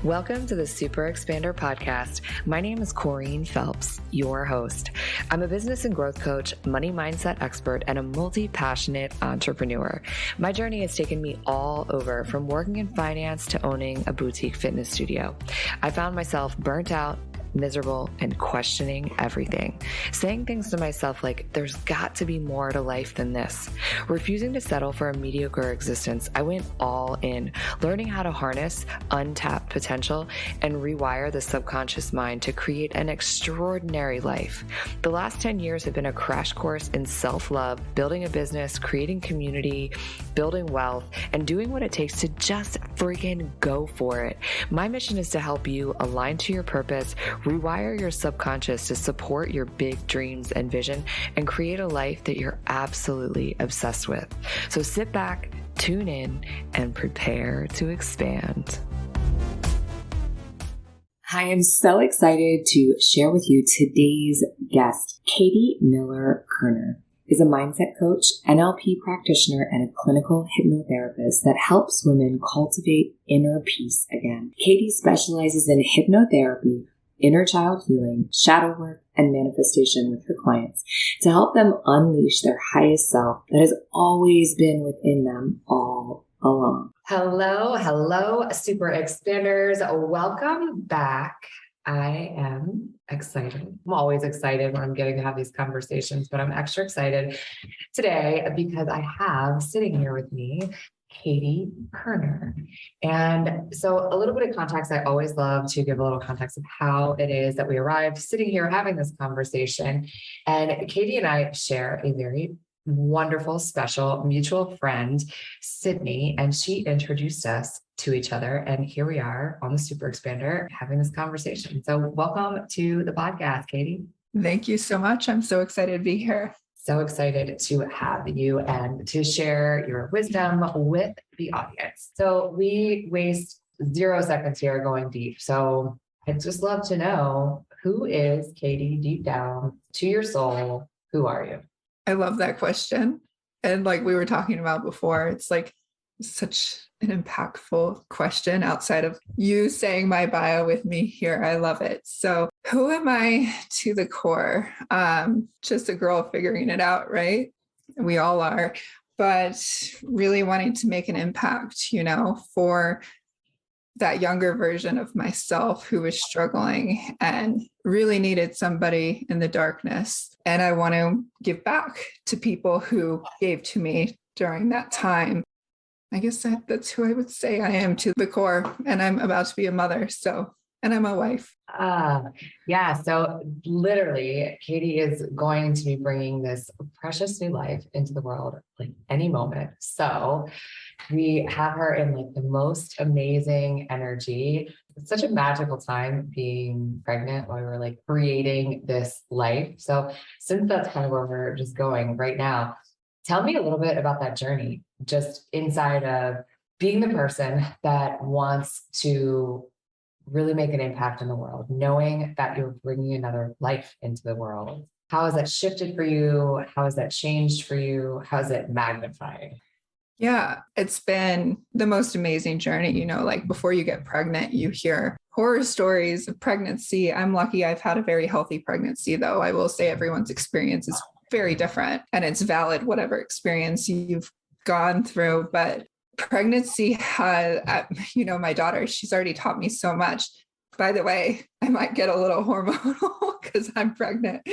Welcome to the Super Expander podcast. My name is Corrine Phelps, your host. I'm a business and growth coach, money mindset expert, and a multi-passionate entrepreneur. My journey has taken me all over, from working in finance to owning a boutique fitness studio. I found myself burnt out, miserable, and questioning everything. Saying things to myself like, there's got to be more to life than this. Refusing to settle for a mediocre existence, I went all in, learning how to harness untapped potential and rewire the subconscious mind to create an extraordinary life. The last 10 years have been a crash course in self-love, building a business, creating community, building wealth, and doing what it takes to just freaking go for it. My mission is to help you align to your purpose, rewire your subconscious to support your big dreams and vision, and create a life that you're absolutely obsessed with. So sit back, tune in, and prepare to expand. I am so excited to share with you today's guest. Katie Miller-Kerner is a mindset coach, NLP practitioner, and a clinical hypnotherapist that helps women cultivate inner peace again. Katie specializes in hypnotherapy, inner child healing, shadow work, and manifestation with her clients to help them unleash their highest self that has always been within them all along. Hello, Super Expanders. Welcome back. I am excited. I'm always excited when I'm getting to have these conversations, but I'm extra excited today because I have sitting here with me Katie Kerner. And so a little bit of context, I always love to give a little context of how it is that we arrived sitting here having this conversation. And Katie and I share a very wonderful, special mutual friend, Sydney, and she introduced us to each other. And here we are on the Super Expander having this conversation. So welcome to the podcast, Katie. Thank you so much. I'm so excited to be here. So excited to have you and to share your wisdom with the audience. So we waste 0 seconds here going deep. So I'd just love to know, who is Katie deep down to your soul? Who are you? I love that question. And like we were talking about before, it's like such an impactful question outside of you saying my bio with me here. I love it. So who am I to the core? Just a girl figuring it out, right? We all are, but really wanting to make an impact, for that younger version of myself who was struggling and really needed somebody in the darkness. And I want to give back to people who gave to me during that time. I guess that's who I would say I am to the core. And I'm about to be a mother. And I'm a wife. Yeah. So literally, Katie is going to be bringing this precious new life into the world like any moment. So we have her in like the most amazing energy. It's such a magical time being pregnant while we were like creating this life. So since that's kind of where we're just going right now, tell me a little bit about that journey, just inside of being the person that wants to really make an impact in the world, knowing that you're bringing another life into the world. How has that shifted for you? How has that changed for you? How has it magnified? Yeah, it's been the most amazing journey. Like before you get pregnant, you hear horror stories of pregnancy. I'm lucky I've had a very healthy pregnancy, though. I will say everyone's experience is very different, and it's valid, whatever experience you've gone through. But pregnancy had, my daughter, she's already taught me so much. By the way, I might get a little hormonal because I'm pregnant,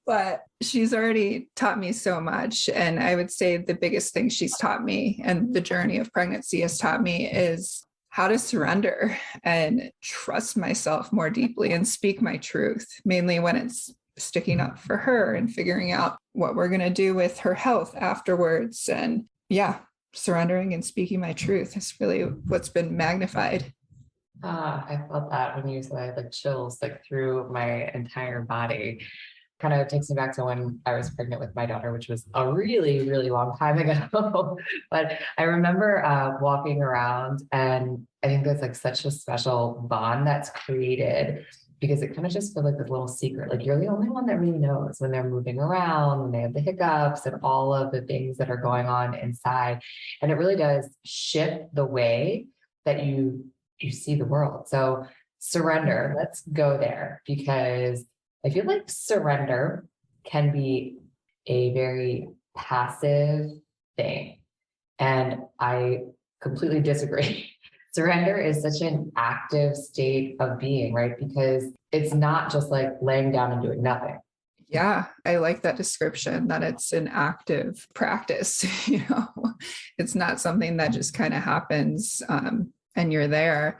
but she's already taught me so much. And I would say the biggest thing she's taught me, and the journey of pregnancy has taught me, is how to surrender and trust myself more deeply and speak my truth, mainly when it's sticking up for her and figuring out what we're going to do with her health afterwards. And surrendering and speaking my truth is really what's been magnified. I felt that when you said I had like chills like through my entire body. Kind of takes me back to when I was pregnant with my daughter, which was a really, really long time ago. But I remember walking around, and I think there's like such a special bond that's created, because it kind of just feels like this little secret. Like you're the only one that really knows when they're moving around, when they have the hiccups and all of the things that are going on inside. And it really does shift the way that you you see the world. So surrender, let's go there, because I feel like surrender can be a very passive thing. And I completely disagree. Surrender is such an active state of being, right? Because it's not just like laying down and doing nothing. Yeah, I like that description, that it's an active practice. It's not something that just kind of happens and you're there.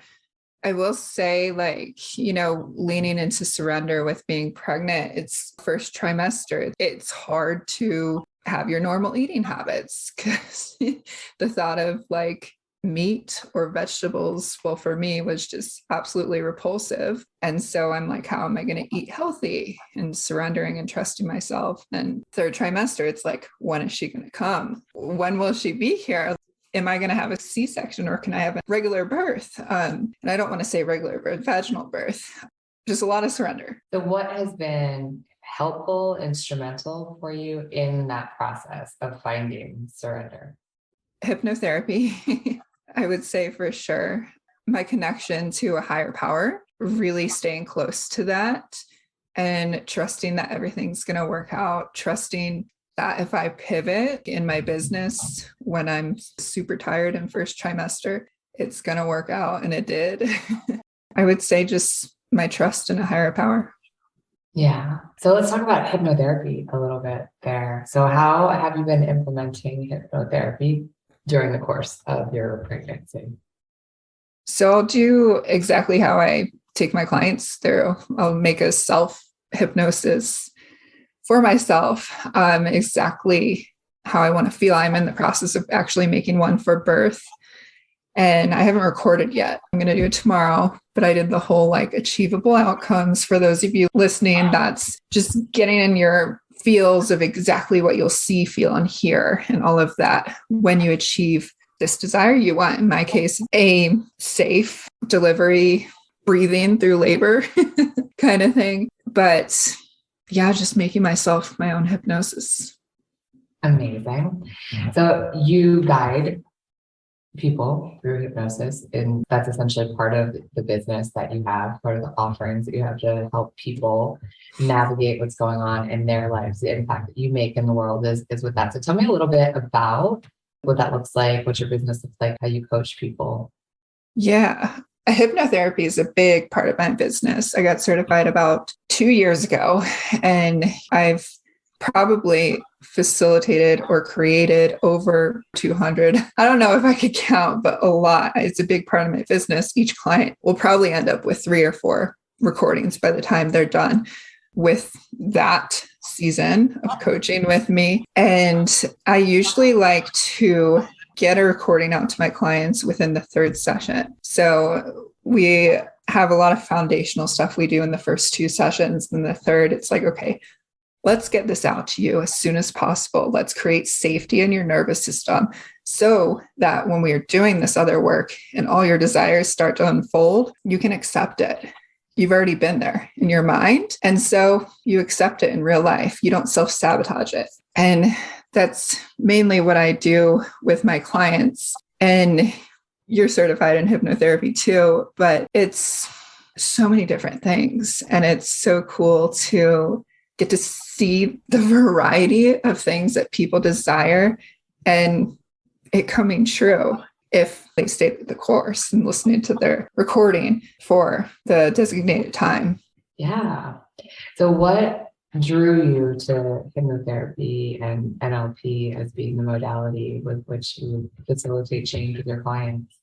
I will say, like, leaning into surrender with being pregnant, it's first trimester. It's hard to have your normal eating habits because the thought of like meat or vegetables, well, for me was just absolutely repulsive. And so I'm like, how am I going to eat healthy? And surrendering and trusting myself. And third trimester, it's like, when is she going to come? When will she be here? Am I going to have a C-section or can I have a regular birth? And I don't want to say regular birth, vaginal birth, just a lot of surrender. So what has been helpful, instrumental for you in that process of finding surrender? Hypnotherapy, I would say for sure. My connection to a higher power, really staying close to that and trusting that everything's going to work out, trusting that if I pivot in my business when I'm super tired in first trimester, it's going to work out. And it did. I would say just my trust in a higher power. Yeah. So let's talk about hypnotherapy a little bit there. So how have you been implementing hypnotherapy during the course of your pregnancy? So I'll do exactly how I take my clients through. I'll make a self hypnosis for myself, exactly how I want to feel. I'm in the process of actually making one for birth, and I haven't recorded yet. I'm going to do it tomorrow, but I did the whole like achievable outcomes. For those of you listening, that's just getting in your feels of exactly what you'll see, feel, and hear, and all of that when you achieve this desire you want. In my case, a safe delivery, breathing through labor kind of thing. But yeah, just making myself my own hypnosis. Amazing. So you guide people through hypnosis, and that's essentially part of the business that you have, part of the offerings that you have to help people navigate what's going on in their lives. The impact that you make in the world is with that. So tell me a little bit about what that looks like, what your business looks like, how you coach people. Yeah. Hypnotherapy is a big part of my business. I got certified about 2 years ago, and I've probably facilitated or created over 200. I don't know if I could count, but a lot. It's a big part of my business. Each client will probably end up with 3 or 4 recordings by the time they're done with that season of coaching with me. And I usually like to get a recording out to my clients within the 3rd session. So we have a lot of foundational stuff we do in the first 2 sessions. Then the 3rd, it's like, okay, let's get this out to you as soon as possible. Let's create safety in your nervous system so that when we are doing this other work and all your desires start to unfold, you can accept it. You've already been there in your mind. And so you accept it in real life. You don't self-sabotage it. And that's mainly what I do with my clients. And you're certified in hypnotherapy too, but it's so many different things. And it's so cool to get to see the variety of things that people desire and it coming true if they stay the course and listening to their recording for the designated time. Yeah. So what drew you to hypnotherapy and NLP as being the modality with which you facilitate change with your clients?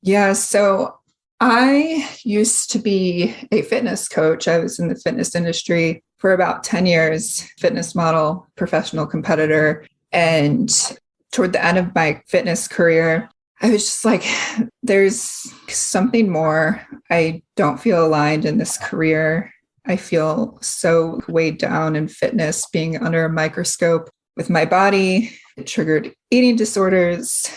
Yeah. So I used to be a fitness coach. I was in the fitness industry for about 10 years, fitness model, professional competitor. And toward the end of my fitness career, I was just like, there's something more. I don't feel aligned in this career. I feel so weighed down in fitness, being under a microscope with my body. It triggered eating disorders,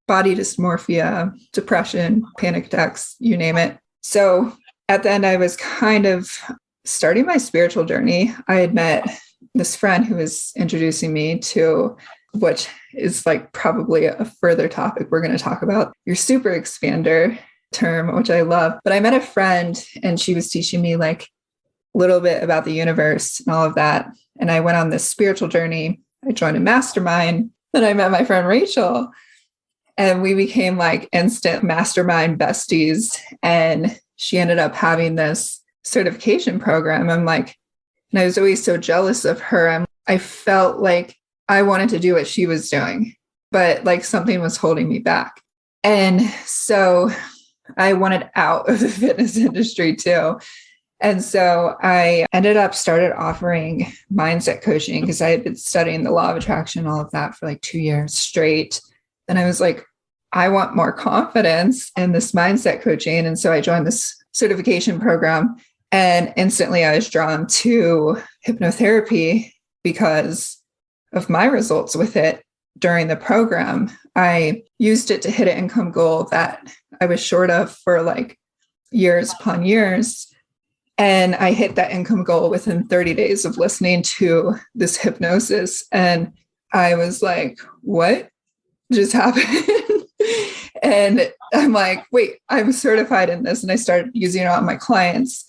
body dysmorphia, depression, panic attacks, you name it. So at the end, I was kind of starting my spiritual journey. I had met this friend who was introducing me to, which is like probably a further topic we're going to talk about, your super expander. term, which I love. But I met a friend and she was teaching me like a little bit about the universe and all of that. And I went on this spiritual journey. I joined a mastermind. Then I met my friend Rachel, and we became like instant mastermind besties. And she ended up having this certification program. I'm like, and I was always so jealous of her. I felt like I wanted to do what she was doing, but like something was holding me back. And so I wanted out of the fitness industry too. And so I ended up started offering mindset coaching because I had been studying the law of attraction, all of that for like 2 years straight. And I was like, I want more confidence in this mindset coaching. And so I joined this certification program, and instantly I was drawn to hypnotherapy because of my results with it during the program. I used it to hit an income goal that I was short of for like years upon years. And I hit that income goal within 30 days of listening to this hypnosis. And I was like, what just happened? And I'm like, wait, I'm certified in this. And I started using it on my clients,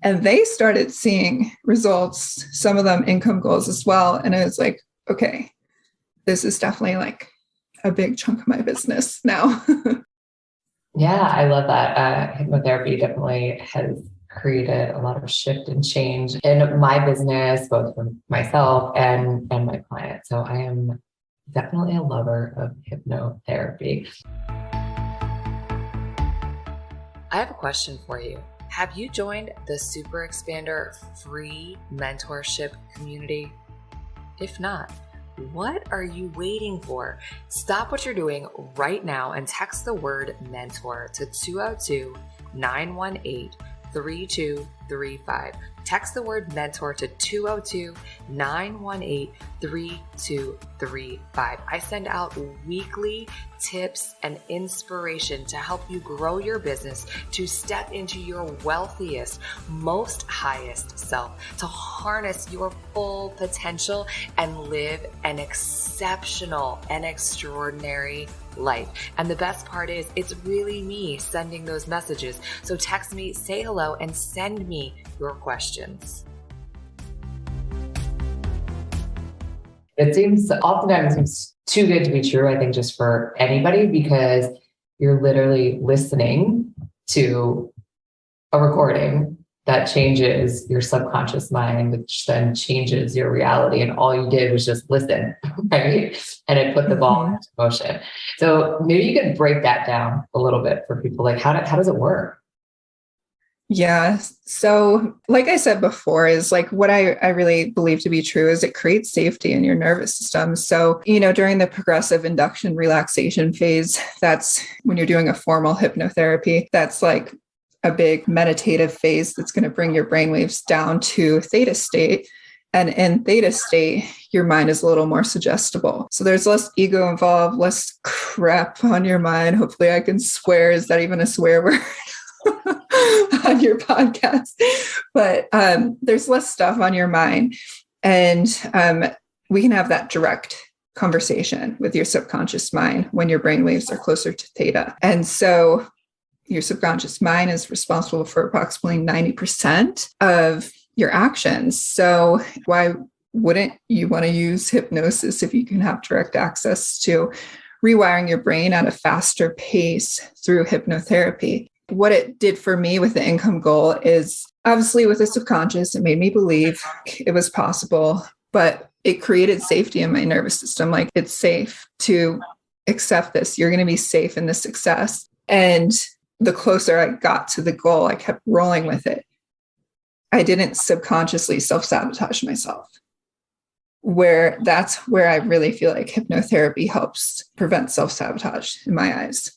and they started seeing results, some of them income goals as well. And I was like, okay, this is definitely like a big chunk of my business now. Yeah, I love that. Hypnotherapy definitely has created a lot of shift and change in my business, both for myself and my clients. So I am definitely a lover of hypnotherapy. I have a question for you. Have you joined the Super Expander free mentorship community? If not, what are you waiting for? Stop what you're doing right now and text the word mentor to 202-918-3235. Text the word mentor to 202-918-3235. I send out weekly tips and inspiration to help you grow your business, to step into your wealthiest, most highest self, to harness your full potential and live an exceptional and extraordinary life. And the best part is, it's really me sending those messages. So text me, say hello, and send me your questions. Oftentimes it seems too good to be true, I think, just for anybody, because you're literally listening to a recording that changes your subconscious mind, which then changes your reality. And all you did was just listen, right? And it put the ball into motion. So maybe you could break that down a little bit for people. Like, how does it work? Yeah. So like I said before, is like what I really believe to be true is it creates safety in your nervous system. So, during the progressive induction relaxation phase, that's when you're doing a formal hypnotherapy, that's like a big meditative phase that's going to bring your brainwaves down to theta state. And in theta state, your mind is a little more suggestible. So there's less ego involved, less crap on your mind. Hopefully I can swear. Is that even a swear word? On your podcast? But there's less stuff on your mind. And we can have that direct conversation with your subconscious mind when your brainwaves are closer to theta. And so your subconscious mind is responsible for approximately 90% of your actions. So why wouldn't you want to use hypnosis if you can have direct access to rewiring your brain at a faster pace through hypnotherapy? What it did for me with the income goal is, obviously with the subconscious, it made me believe it was possible, but it created safety in my nervous system. Like, it's safe to accept this. You're going to be safe in this success. And the closer I got to the goal, I kept rolling with it. I didn't subconsciously self-sabotage myself. That's where I really feel like hypnotherapy helps prevent self-sabotage in my eyes.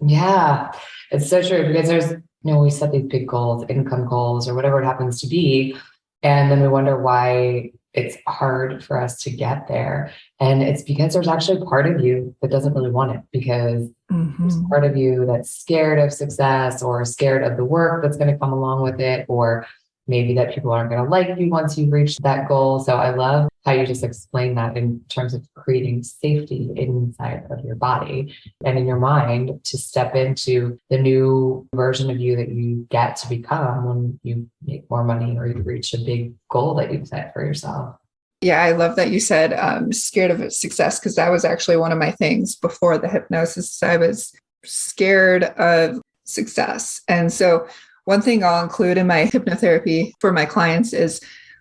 Yeah, it's so true, because there's, we set these big goals, income goals, or whatever it happens to be. And then we wonder why it's hard for us to get there. And it's because there's actually part of you that doesn't really want it, because there's part of you that's scared of success, or scared of the work that's going to come along with it, or maybe that people aren't going to like you once you've reached that goal. So I love how you just explain that in terms of creating safety inside of your body and in your mind to step into the new version of you that you get to become when you make more money or you reach a big goal that you've set for yourself. Yeah, I love that you said scared of success, because that was actually one of my things before the hypnosis. I was scared of success. And so one thing I'll include in my hypnotherapy for my clients is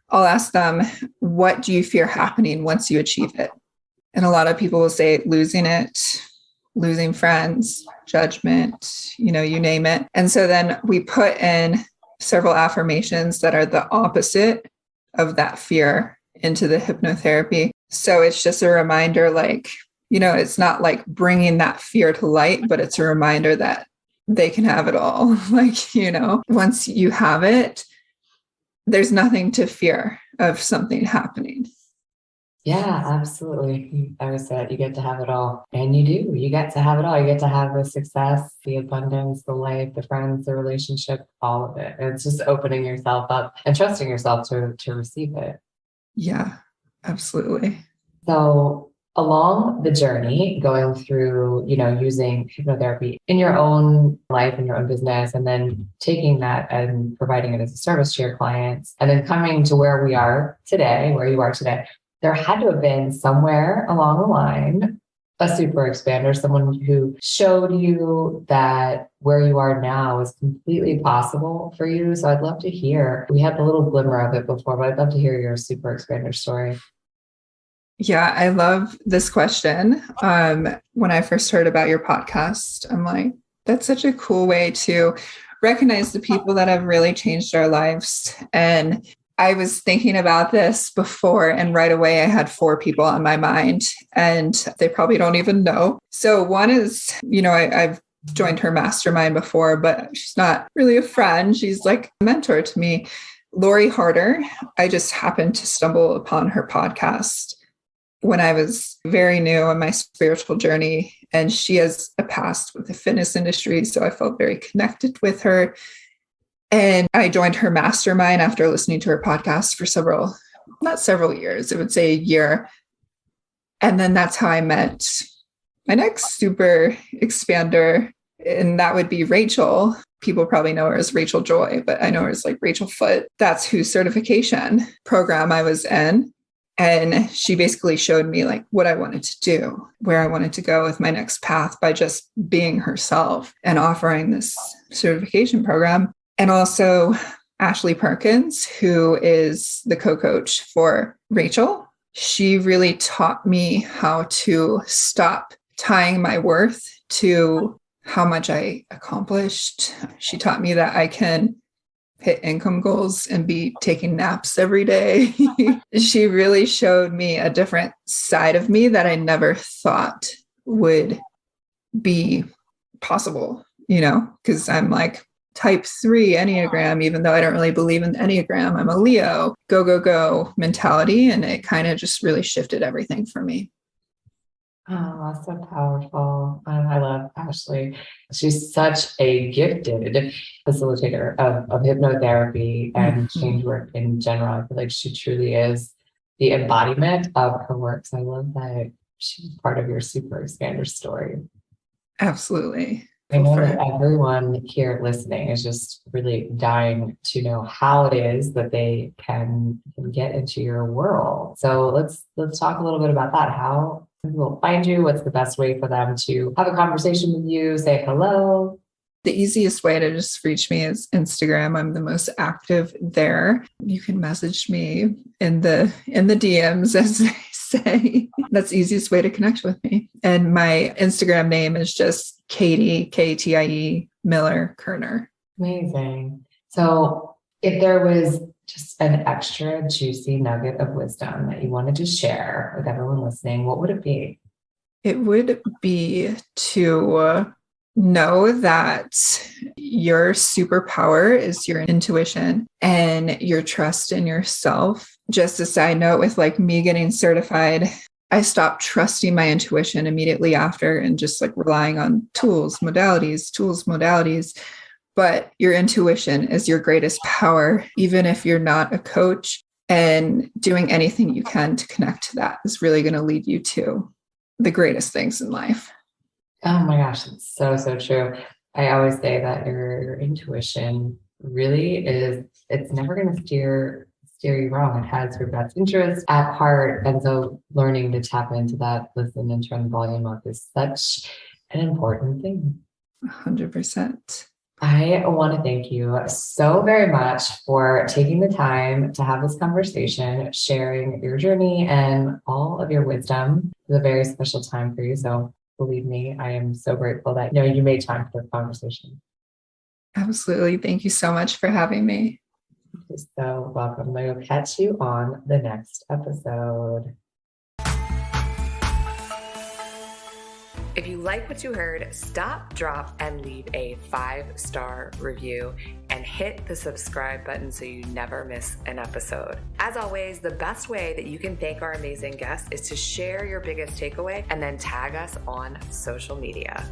I'll ask them, what do you fear happening once you achieve it? And a lot of people will say losing it, losing friends, judgment, you name it. And so then we put in several affirmations that are the opposite of that fear into the hypnotherapy. So it's just a reminder, like, it's not like bringing that fear to light, but it's a reminder that they can have it all. Like, once you have it, there's nothing to fear of something happening. Yeah, absolutely. I always said you get to have it all. And you do. You get to have it all. You get to have the success, the abundance, the life, the friends, the relationship, all of it. And it's just opening yourself up and trusting yourself to receive it. Yeah, absolutely. So along the journey, going through, using hypnotherapy in your own life, in your own business, and then taking that and providing it as a service to your clients, and then coming to where you are today, there had to have been somewhere along the line a super expander, someone who showed you that where you are now is completely possible for you. So I'd love to hear, we had a little glimmer of it before, but I'd love to hear your super expander story. Yeah, I love this question. When I first heard about your podcast, I'm like, that's such a cool way to recognize the people that have really changed our lives. And I was thinking about this before, and right away I had 4 people on my mind, and they probably don't even know. So one is, I've joined her mastermind before, but she's not really a friend. She's like a mentor to me. Lori Harder. I just happened to stumble upon her podcast when I was very new on my spiritual journey, and she has a past with the fitness industry. So I felt very connected with her. And I joined her mastermind after listening to her podcast for not several years, I would say a year. And then that's how I met my next super expander. And that would be Rachel. People probably know her as Rachel Joy, but I know her as like Rachel Foote. That's whose certification program I was in. And she basically showed me like what I wanted to do, where I wanted to go with my next path by just being herself and offering this certification program. And also Ashley Perkins, who is the co-coach for Rachel. She really taught me how to stop tying my worth to how much I accomplished. She taught me that I can hit income goals and be taking naps every day. She really showed me a different side of me that I never thought would be possible, because I'm like type 3 Enneagram, even though I don't really believe in the Enneagram. I'm a Leo, go, go, go mentality. And it kind of just really shifted everything for me. Oh, that's so powerful. I love Ashley. She's such a gifted facilitator of hypnotherapy and change work in general. I feel like she truly is the embodiment of her work. So I love that she's part of your super expander story. Absolutely. I know that everyone here listening is just really dying to know how it is that they can get into your world. So let's talk a little bit about that. How people find you? What's the best way for them to have a conversation with you, say hello? The easiest way to just reach me is Instagram. I'm the most active there. You can message me in the DMs, as they say. That's the easiest way to connect with me. And my Instagram name is just Katie, Katie Miller-Kerner. Amazing. So if there was just an extra juicy nugget of wisdom that you wanted to share with everyone listening, what would it be? It would be to know that your superpower is your intuition and your trust in yourself. Just a side note, with like me getting certified, I stopped trusting my intuition immediately after and just like relying on tools, modalities. but your intuition is your greatest power, even if you're not a coach. And doing anything you can to connect to that is really going to lead you to the greatest things in life. Oh my gosh, it's so, so true. I always say that your intuition really is, it's never going to steer you wrong. It has your best interest at heart. And so learning to tap into that, listen and turn the volume up is such an important thing. 100%. I want to thank you so very much for taking the time to have this conversation, sharing your journey and all of your wisdom. It's a very special time for you. So believe me, I am so grateful that you made time for the conversation. Absolutely. Thank you so much for having me. You're so welcome. I will catch you on the next episode. If you like what you heard, stop, drop, and leave a 5-star review and hit the subscribe button so you never miss an episode. As always, the best way that you can thank our amazing guests is to share your biggest takeaway and then tag us on social media.